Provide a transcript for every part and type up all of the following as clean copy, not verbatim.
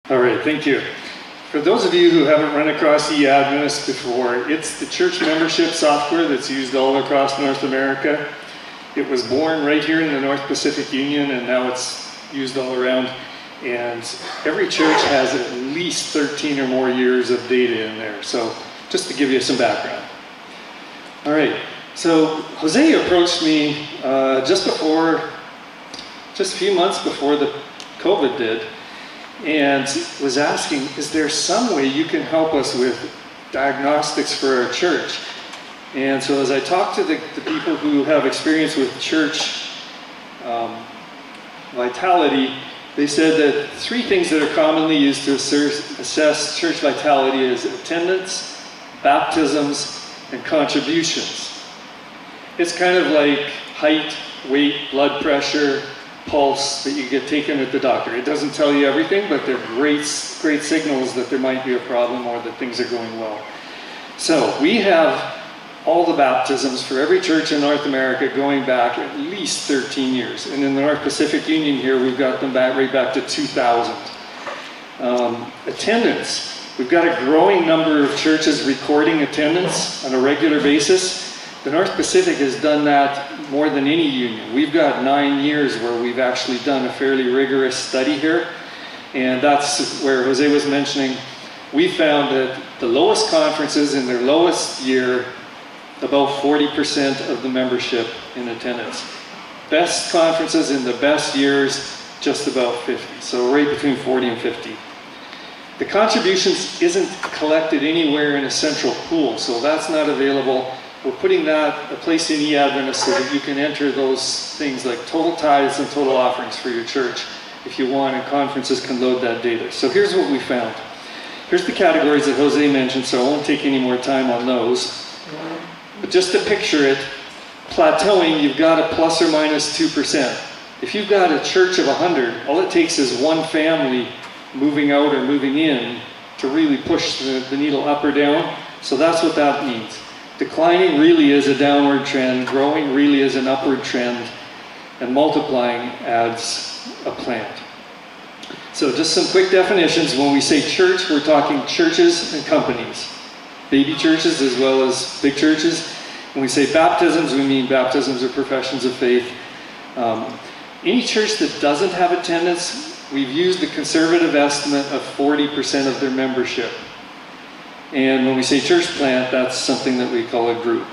All right, thank you. For those of you who haven't run across eAdventist before, it's the church membership software that's used all across North America. It was born right here in the North Pacific Union, and now it's used all around. And every church has at least 13 or more years of data in there. So just to give you some background. All right, so Jose approached me just a few months before the COVID did, and was asking, is there some way you can help us with diagnostics for our church? And so as I talked to the people who have experience with church vitality, they said that three things that are commonly used to assess church vitality is attendance, baptisms, and contributions. It's kind of like height, weight, blood pressure, pulse that you get taken at the doctor. It doesn't tell you everything, but they're great signals that there might be a problem or that things are going well. So we have all the baptisms for every church in North America going back at least 13 years. And in the North Pacific Union here, we've got them right back to 2000. Attendance. We've got a growing number of churches recording attendance on a regular basis. The North Pacific has done that more than any union. We've got 9 years where we've actually done a fairly rigorous study here. And that's where Jose was mentioning, we found that the lowest conferences in their lowest year, about 40% of the membership in attendance. Best conferences in the best years, just about 50. So right between 40 and 50. The contributions isn't collected anywhere in a central pool, so that's not available. We're putting that a place in eAdventist so that you can enter those things like total tithes and total offerings for your church if you want, and conferences can load that data. So here's what we found. Here's the categories that Jose mentioned, so I won't take any more time on those. But just to picture it, plateauing, you've got a plus or minus 2%. If you've got a church of 100, all it takes is one family moving out or moving in to really push the needle up or down. So that's what that means. Declining really is a downward trend, growing really is an upward trend, and multiplying adds a plant. So just some quick definitions. When we say church, we're talking churches and companies. Baby churches as well as big churches. When we say baptisms, we mean baptisms or professions of faith. Any church that doesn't have attendance, we've used the conservative estimate of 40% of their membership. And when we say church plant, that's something that we call a group.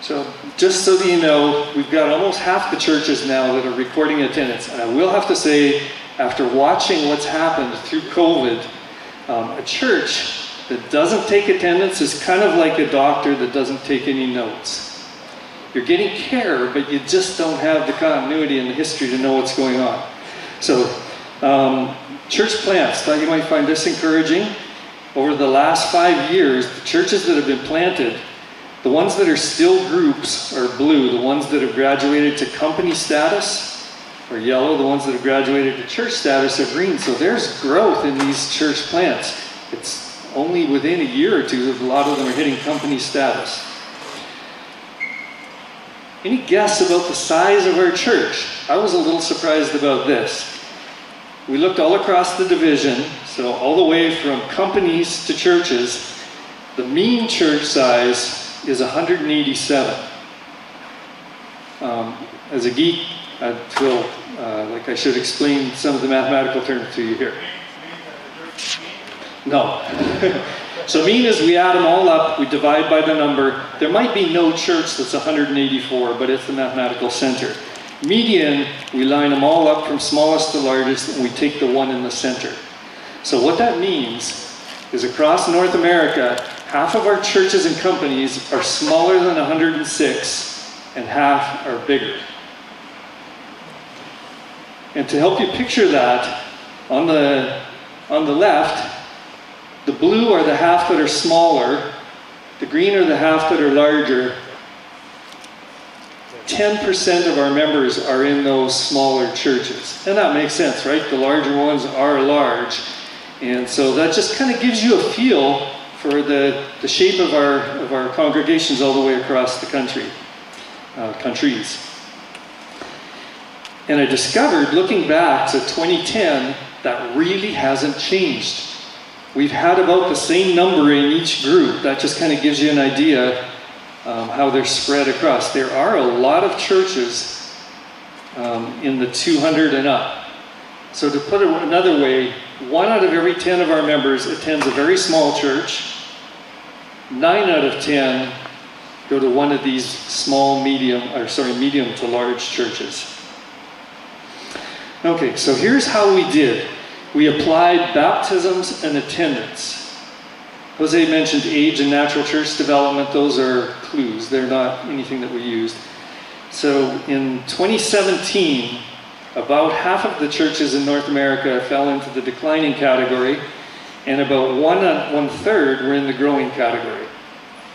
So just so that you know, we've got almost half the churches now that are recording attendance. And I will have to say, after watching what's happened through COVID, a church that doesn't take attendance is kind of like a doctor that doesn't take any notes. You're getting care, but you just don't have the continuity and the history to know what's going on. So, church plants, thought you might find this encouraging. Over the last 5 years, the churches that have been planted, the ones that are still groups are blue, the ones that have graduated to company status are yellow, the ones that have graduated to church status are green. So there's growth in these church plants. It's only within a year or two that a lot of them are hitting company status. Any guess about the size of our church? I was a little surprised about this. We looked all across the division, so all the way from companies to churches. The mean church size is 187. As a geek, I feel like I should explain some of the mathematical terms to you here. No. So mean is we add them all up, we divide by the number. There might be no church that's 184, but it's the mathematical center. Median, we line them all up from smallest to largest, and we take the one in the center. So what that means is across North America, half of our churches and companies are smaller than 106, and half are bigger. And to help you picture that, on the left, the blue are the half that are smaller, the green are the half that are larger. 10% of our members are in those smaller churches. And that makes sense, right? The larger ones are large. And so that just kind of gives you a feel for the shape of our congregations all the way across the countries. And I discovered, looking back to 2010, that really hasn't changed. We've had about the same number in each group. That just kind of gives you an idea how they're spread across. There are a lot of churches in the 200 and up. So to put it another way, 1 out of every 10 of our members attends a very small church. 9 out of 10 go to one of these small, medium to large churches. Okay, so here's how we did. We applied baptisms and attendance. Jose mentioned age and natural church development. Those are clues. They're not anything that we used. So in 2017, about half of the churches in North America fell into the declining category, and about one third were in the growing category.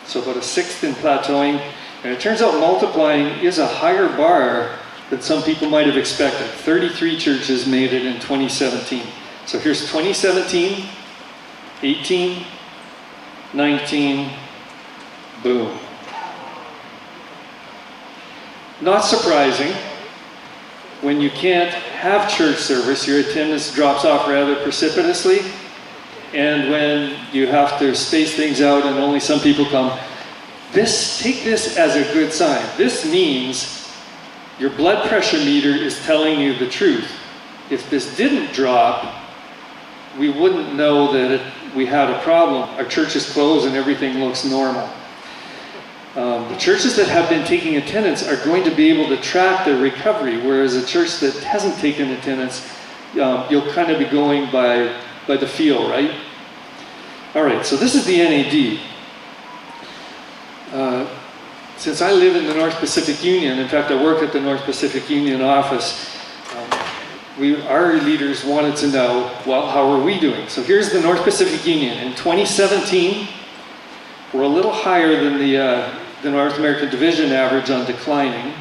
So about a sixth in plateauing. And it turns out multiplying is a higher bar than some people might have expected. 33 churches made it in 2017. So here's 2017, 18, 19, boom. Not surprising, when you can't have church service, your attendance drops off rather precipitously. And when you have to space things out and only some people come, take this as a good sign. This means your blood pressure meter is telling you the truth. If this didn't drop, we wouldn't know that we had a problem. Our church is closed and everything looks normal. The churches that have been taking attendance are going to be able to track their recovery, whereas a church that hasn't taken attendance, you'll kind of be going by the feel, right? All right, so this is the NAD. Since I live in the North Pacific Union, in fact, I work at the North Pacific Union office, our leaders wanted to know, well, how are we doing? So here's the North Pacific Union. In 2017, we're a little higher than the North American Division average on declining.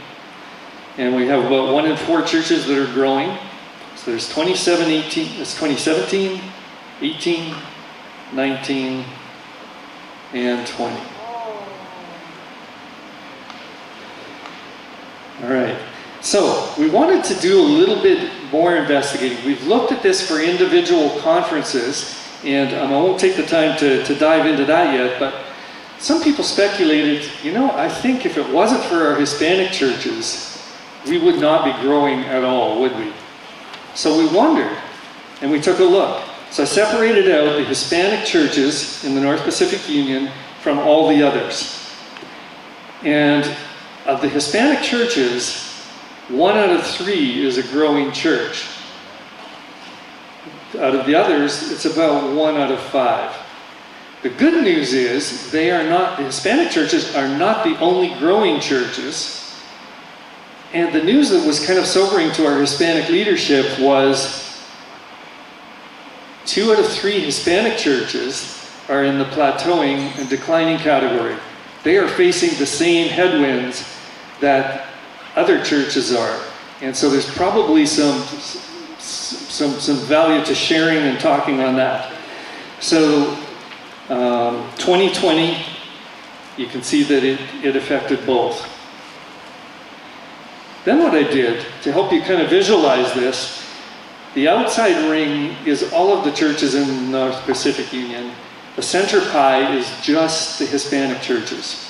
And we have about 1 in 4 churches that are growing. So there's 2017, 18, 19, and 20. All right. So we wanted to do a little bit more investigating. We've looked at this for individual conferences, and I won't take the time to dive into that yet, but some people speculated, I think if it wasn't for our Hispanic churches, we would not be growing at all, would we? So we wondered, and we took a look. So I separated out the Hispanic churches in the North Pacific Union from all the others. And of the Hispanic churches, 1 out of 3 is a growing church. Out of the others, it's about 1 out of 5. The good news is the Hispanic churches are not the only growing churches. And the news that was kind of sobering to our Hispanic leadership was 2 out of 3 Hispanic churches are in the plateauing and declining category. They are facing the same headwinds that other churches are. And so there's probably some value to sharing and talking on that. So 2020, you can see that it affected both. Then what I did, to help you kind of visualize this, the outside ring is all of the churches in the North Pacific Union. The center pie is just the Hispanic churches.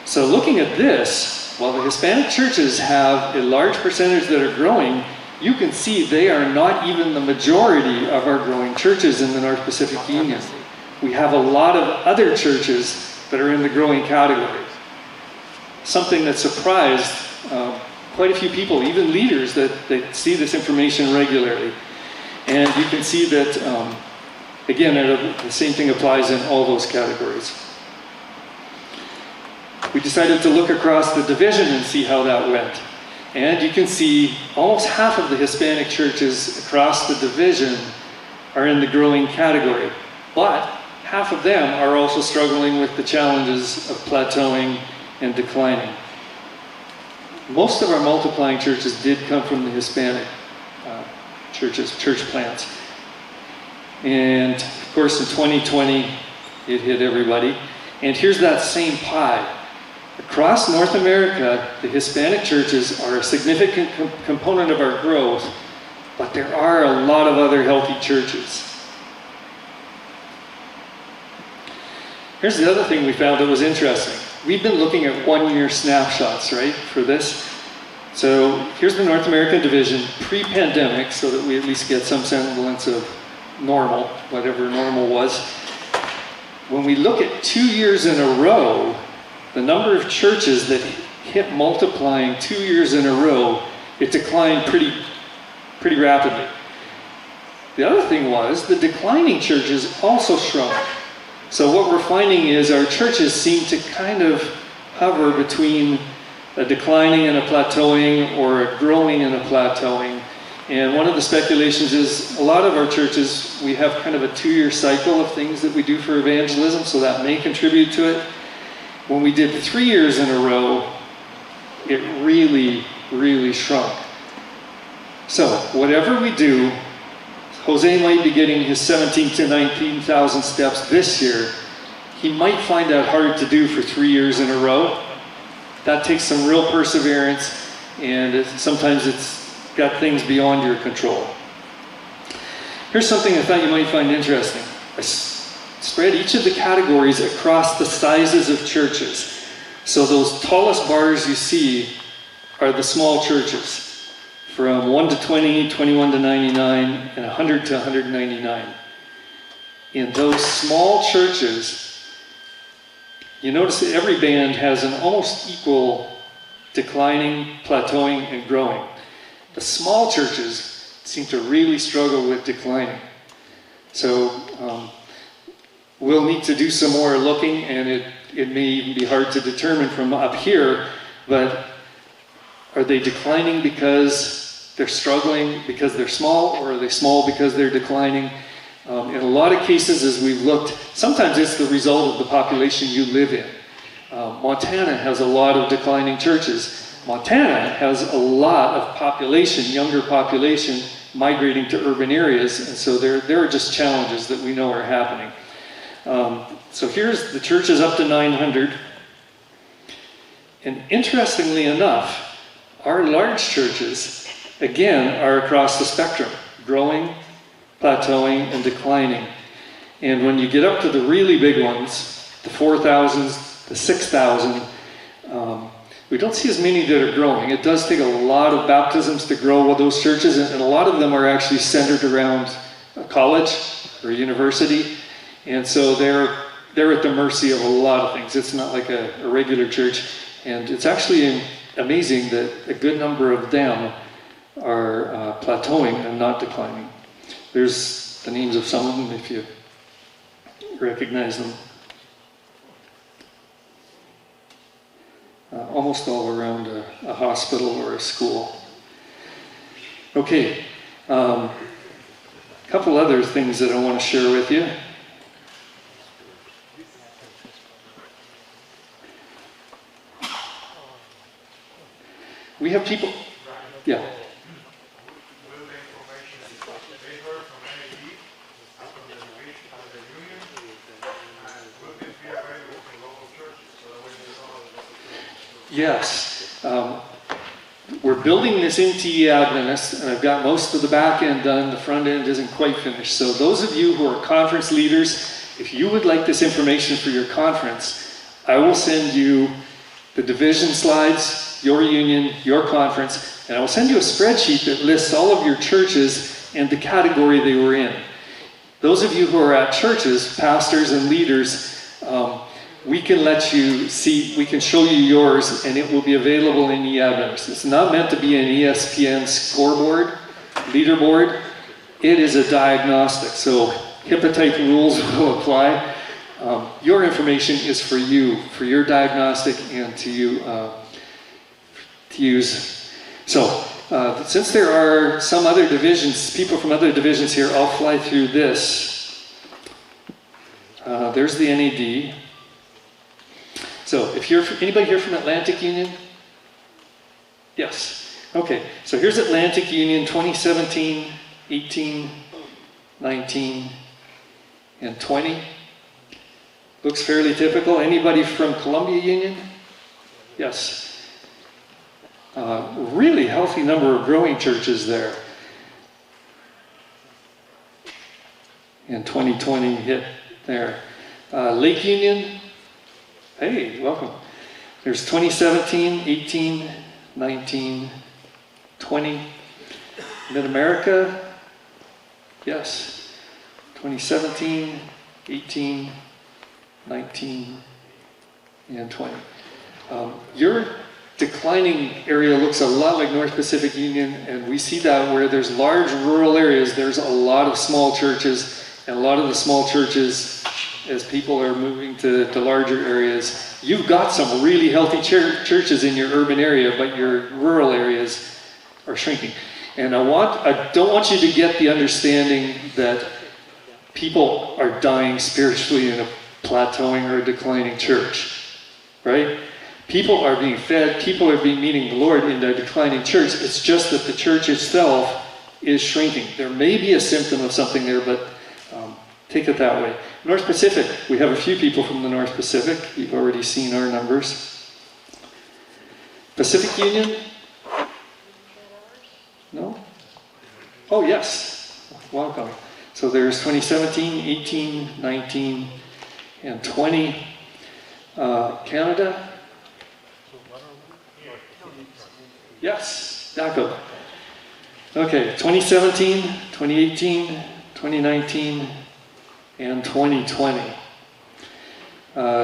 So looking at this, while the Hispanic churches have a large percentage that are growing, you can see they are not even the majority of our growing churches in the North Pacific Union. We have a lot of other churches that are in the growing category. Something that surprised quite a few people, even leaders, that see this information regularly. And you can see that, again, the same thing applies in all those categories. We decided to look across the division and see how that went. And you can see almost half of the Hispanic churches across the division are in the growing category. But half of them are also struggling with the challenges of plateauing and declining. Most of our multiplying churches did come from the Hispanic church plants. And of course in 2020, it hit everybody. And here's that same pie. Across North America, the Hispanic churches are a significant component of our growth, but there are a lot of other healthy churches. Here's the other thing we found that was interesting. We've been looking at one-year snapshots, right, for this. So here's the North American division pre-pandemic, so that we at least get some semblance of normal, whatever normal was. When we look at 2 years in a row, the number of churches that hit multiplying 2 years in a row, it declined pretty rapidly. The other thing was the declining churches also shrunk. So what we're finding is our churches seem to kind of hover between a declining and a plateauing, or a growing and a plateauing. And one of the speculations is a lot of our churches, we have kind of a 2-year cycle of things that we do for evangelism, so that may contribute to it. When we did 3 years in a row, it really, really shrunk. So whatever we do, Jose might be getting his 17,000 to 19,000 steps this year. He might find that hard to do for 3 years in a row. That takes some real perseverance, and sometimes it's got things beyond your control. Here's something I thought you might find interesting. I spread each of the categories across the sizes of churches. So those tallest bars you see are the small churches, from 1 to 20, 21 to 99, and 100 to 199. In those small churches, you notice that every band has an almost equal declining, plateauing, and growing. The small churches seem to really struggle with declining. So we'll need to do some more looking, and it may even be hard to determine from up here, but are they declining because they're struggling because they're small, or are they small because they're declining? In a lot of cases, as we've looked, sometimes it's the result of the population you live in. Montana has a lot of declining churches. Montana has a lot of population, younger population, migrating to urban areas, and so there are just challenges that we know are happening. So here's the churches up to 900. And interestingly enough, our large churches, again, are across the spectrum, growing, plateauing, and declining. And when you get up to the really big ones, the 4,000s, the 6,000, we don't see as many that are growing. It does take a lot of baptisms to grow those churches, and a lot of them are actually centered around a college or a university. And so they're at the mercy of a lot of things. It's not like a regular church. And it's actually amazing that a good number of them are plateauing and not declining. There's the names of some of them if you recognize them. Almost all around a hospital or a school. Okay, a couple other things that I want to share with you. We have people, yeah. Yes. We're building this into eAdventist, and I've got most of the back end done. The front end isn't quite finished. So those of you who are conference leaders, if you would like this information for your conference, I will send you the division slides, your union, your conference, and I will send you a spreadsheet that lists all of your churches and the category they were in. Those of you who are at churches, pastors and leaders, we can let you see, we can show you yours, and it will be available in eAdventist. It's not meant to be an ESPN scoreboard, leaderboard. It is a diagnostic, so HIPAA type rules will apply. Your information is for you, for your diagnostic, and to you to use. So, since there are some other divisions, people from other divisions here, I'll fly through this. There's the NAD. So, if you're anybody here from Atlantic Union? Yes. Okay. So here's Atlantic Union 2017, 18, 19, and 20. Looks fairly typical. Anybody from Columbia Union? Yes. Really healthy number of growing churches there. and 2020 hit there. Lake Union, hey, welcome. There's 2017, 18, 19, 20. Mid-America, yes. 2017, 18, 19, and 20. Your declining area looks a lot like North Pacific Union, and we see that where there's large rural areas, there's a lot of small churches, and a lot of the small churches, as people are moving to larger areas, you've got some really healthy churches in your urban area, but your rural areas are shrinking. And I don't want you to get the understanding that people are dying spiritually in a plateauing or a declining church, right? People are being fed, people are being meeting the Lord in a declining church. It's just that the church itself is shrinking. There may be a symptom of something there, but take it that way. North Pacific, we have a few people from the North Pacific. You've already seen our numbers. Pacific Union? No? Oh, yes. Welcome. So there's 2017, 18, 19, and 20. Canada? Yes, DACO. Okay, 2017, 2018, 2019, and 2020.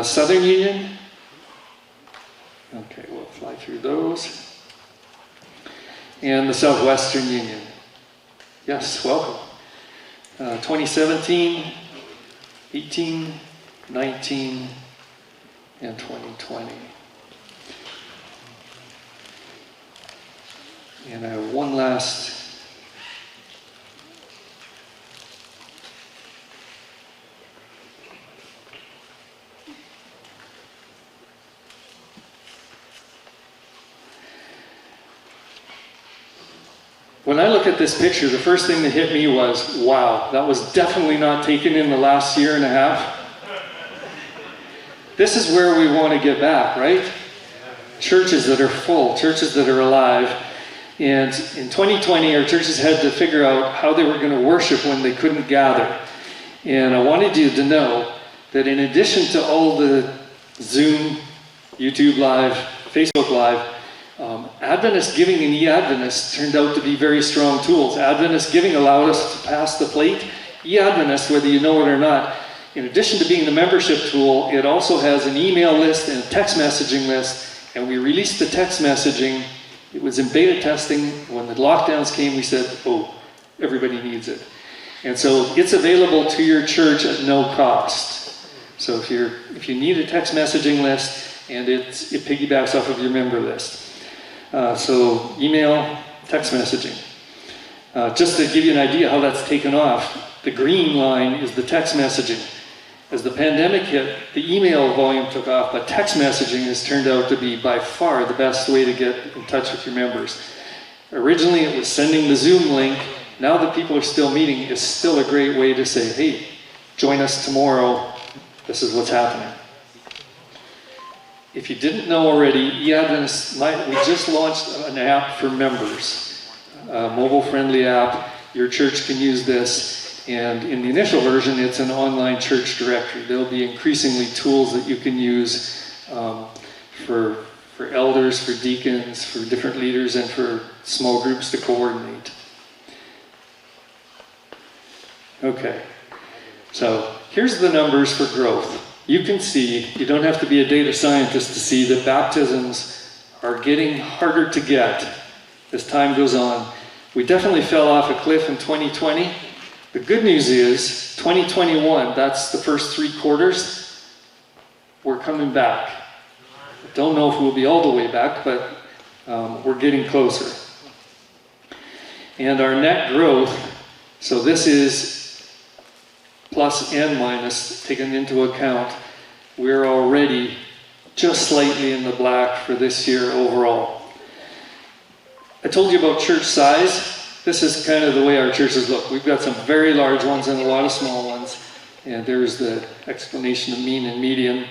Southern Union? Okay, we'll fly through those. And the Southwestern Union. Yes, welcome. 2017, 18, 19, and 2020. And I have one last. When I look at this picture, the first thing that hit me was, wow, that was definitely not taken in the last year and a half. This is where we want to get back, right? Churches that are full, churches that are alive. And in 2020, our churches had to figure out how they were going to worship when they couldn't gather. And I wanted you to know that in addition to all the Zoom, YouTube Live, Facebook Live, Adventist Giving and eAdventist turned out to be very strong tools. Adventist Giving allowed us to pass the plate. eAdventist, whether you know it or not, in addition to being the membership tool, it also has an email list and a text messaging list. And we released the text messaging. It was in beta testing. When the lockdowns came, we said, oh, everybody needs it. And so it's available to your church at no cost. So if you need a text messaging list, and it piggybacks off of your member list. So email, text messaging. Just to give you an idea how that's taken off, the green line is the text messaging. As the pandemic hit, the email volume took off, but text messaging has turned out to be by far the best way to get in touch with your members. Originally it was sending the Zoom link. Now that people are still meeting, it's still a great way to say, hey, join us tomorrow. This is what's happening. If you didn't know already, eAdventist, we just launched an app for members, a mobile-friendly app. Your church can use this. And in the initial version, it's an online church directory. There'll be increasingly tools that you can use for elders, for deacons, for different leaders, and for small groups to coordinate. Okay, so here's the numbers for growth. You can see, you don't have to be a data scientist to see that baptisms are getting harder to get as time goes on. We definitely fell off a cliff in 2020. The good news is, 2021, that's the first 3 quarters, we're coming back. I don't know if we'll be all the way back, but we're getting closer. And our net growth, so this is plus and minus taken into account, we're already just slightly in the black for this year overall. I told you about church size. This is kind of the way our churches look. We've got some very large ones and a lot of small ones. And there's the explanation of mean and median.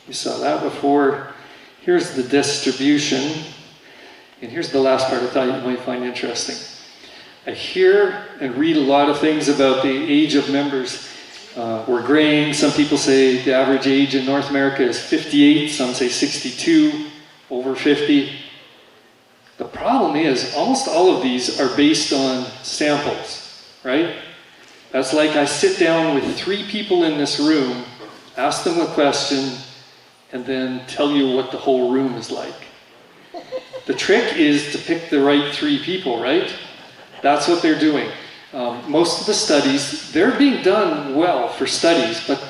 You saw that before. Here's the distribution. And here's the last part I thought you might find interesting. I hear and read a lot of things about the age of members. We're graying. Some people say the average age in North America is 58. Some say 62, over 50. The problem is almost all of these are based on samples, right? That's like I sit down with 3 people in this room, ask them a question, and then tell you what the whole room is like. The trick is to pick the right 3 people, right? That's what they're doing. Most of the studies, they're being done well for studies, but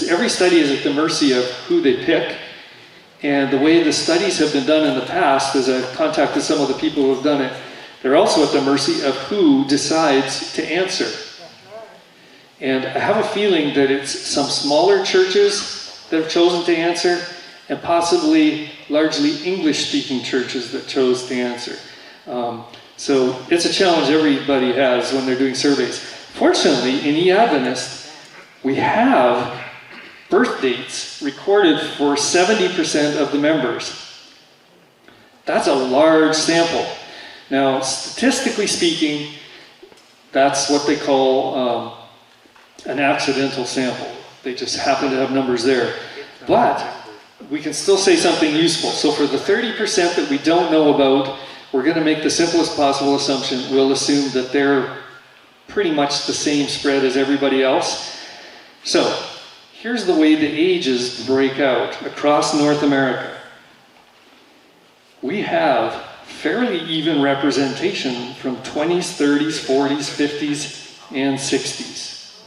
every study is at the mercy of who they pick. And the way the studies have been done in the past, as I've contacted some of the people who have done it, they're also at the mercy of who decides to answer. And I have a feeling that it's some smaller churches that have chosen to answer, and possibly largely English-speaking churches that chose to answer. So it's a challenge everybody has when they're doing surveys. Fortunately, in eAdventist, we have birth dates recorded for 70% of the members. That's a large sample. Now, statistically speaking, that's what they call an accidental sample. They just happen to have numbers there. But we can still say something useful. So for the 30% that we don't know about, we're going to make the simplest possible assumption. We'll assume that they're pretty much the same spread as everybody else. So here's the way the ages break out across North America. We have fairly even representation from 20s, 30s, 40s, 50s, and 60s.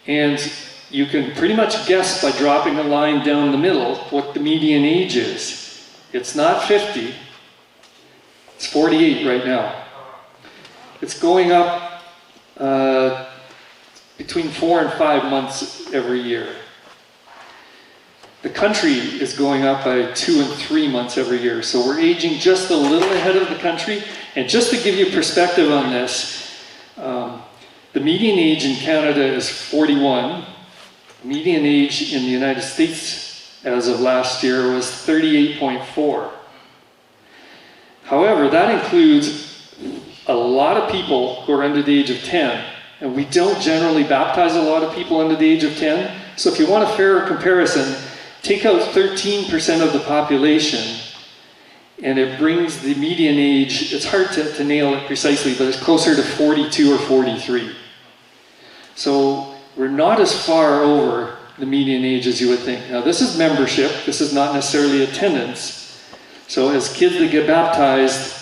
And you can pretty much guess by dropping a line down the middle what the median age is. It's not 50, it's 48 right now. It's going up between 4 and 5 months every year. The country is going up by 2 and 3 months every year, so we're aging just a little ahead of the country. And just to give you perspective on this, the median age in Canada is 41. Median age in the United States as of last year was 38.4. However, that includes a lot of people who are under the age of 10, and we don't generally baptize a lot of people under the age of 10. So if you want a fairer comparison, take out 13% of the population, and it brings the median age, it's hard to nail it precisely, but it's closer to 42 or 43. So we're not as far over the median age as you would think. Now this is membership, this is not necessarily attendance. So as kids that get baptized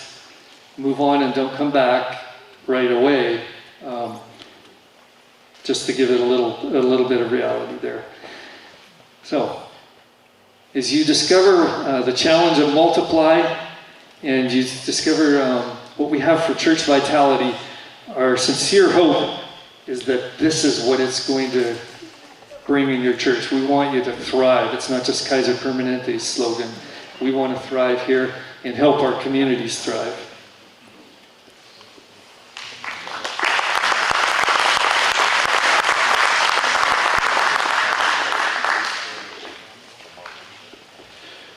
move on and don't come back right away, just to give it a little bit of reality there. So as you discover the challenge of multiply, and you discover what we have for church vitality, our sincere hope is that this is what it's going to bring in your church. We want you to thrive. It's not just Kaiser Permanente's slogan. We want to thrive here and help our communities thrive.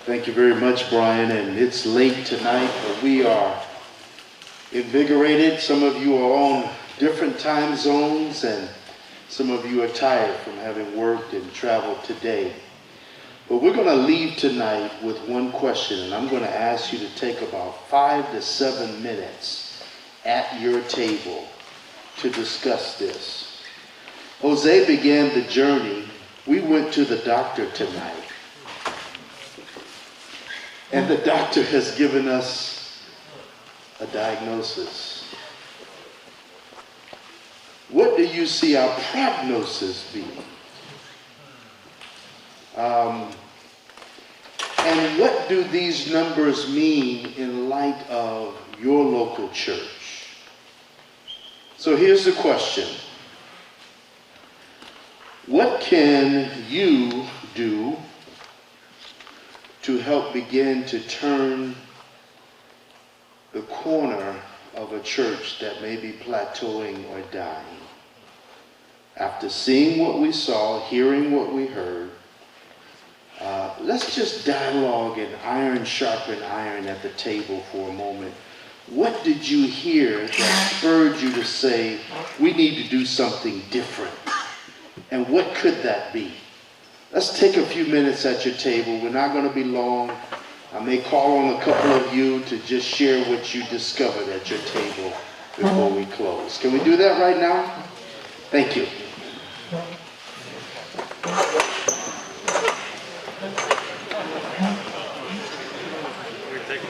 Thank you very much, Brian. And it's late tonight, but we are invigorated. Some of you are on different time zones, and some of you are tired from having worked and traveled today. But we're going to leave tonight with one question, and I'm going to ask you to take about 5 to 7 minutes at your table to discuss this. Jose began the journey. We went to the doctor tonight. And the doctor has given us a diagnosis. What do you see our prognosis be? And what do these numbers mean in light of your local church? So here's the question. What can you do to help begin to turn the corner of a church that may be plateauing or dying? After seeing what we saw, hearing what we heard, let's just dialogue and iron sharpen iron at the table for a moment. What did you hear that spurred you to say, we need to do something different? And what could that be? Let's take a few minutes at your table. We're not going to be long. I may call on a couple of you to just share what you discovered at your table before we close. Can we do that right now? Thank you. We're taking